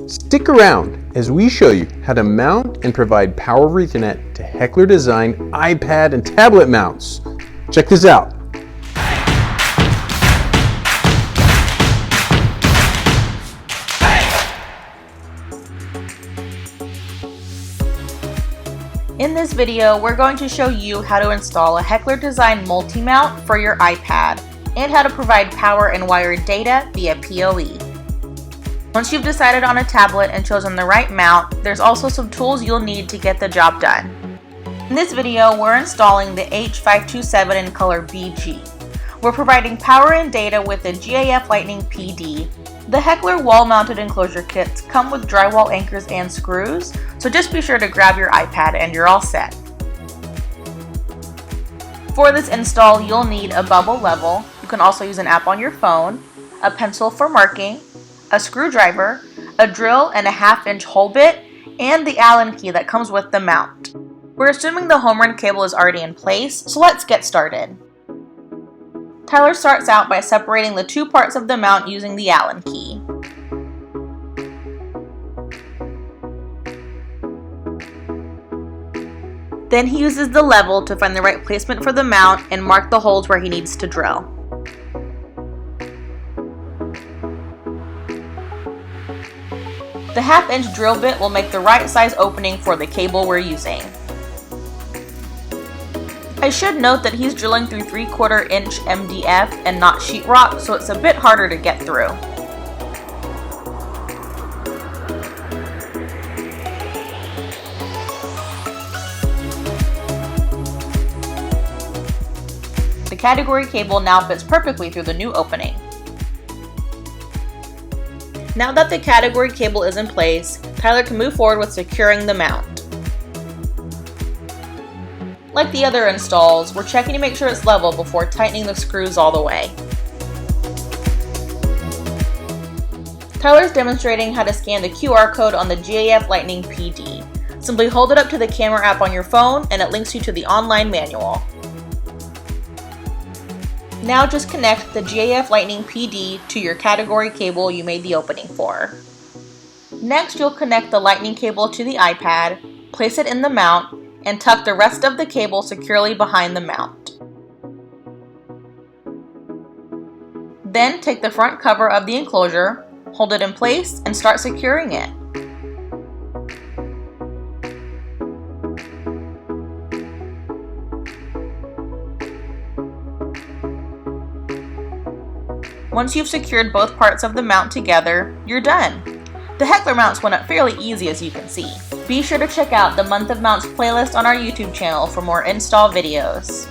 Stick around as we show you how to mount and provide Power over Ethernet to Heckler Design iPad and tablet mounts. Check this out. In this video, we're going to show you how to install a Heckler Design multi-mount for your iPad and how to provide power and wired data via PoE. Once you've decided on a tablet and chosen the right mount, there's also some tools you'll need to get the job done. In this video, we're installing the H527 in color BG. We're providing power and data with the GAF Lightning PD. The Heckler wall-mounted enclosure kits come with drywall anchors and screws, so just be sure to grab your iPad and you're all set. For this install, you'll need a bubble level. You can also use an app on your phone, a pencil for marking, a screwdriver, a drill and a 1/2-inch hole bit, and the Allen key that comes with the mount. We're assuming the home run cable is already in place, so let's get started. Tyler starts out by separating the two parts of the mount using the Allen key. Then he uses the level to find the right placement for the mount and mark the holes where he needs to drill. The 1/2-inch drill bit will make the right size opening for the cable we're using. I should note that he's drilling through 3/4 inch MDF and not sheetrock, so it's a bit harder to get through. The category cable now fits perfectly through the new opening. Now that the category cable is in place, Tyler can move forward with securing the mount. Like the other installs, we're checking to make sure it's level before tightening the screws all the way. Tyler's demonstrating how to scan the QR code on the GAF Lightning PD. Simply hold it up to the camera app on your phone and it links you to the online manual. Now just connect the GAF Lightning PD to your category cable you made the opening for. Next, you'll connect the lightning cable to the iPad, place it in the mount, and tuck the rest of the cable securely behind the mount. Then take the front cover of the enclosure, hold it in place, and start securing it. Once you've secured both parts of the mount together, you're done. The Heckler mounts went up fairly easy, as you can see. Be sure to check out the Month of Mounts playlist on our YouTube channel for more install videos.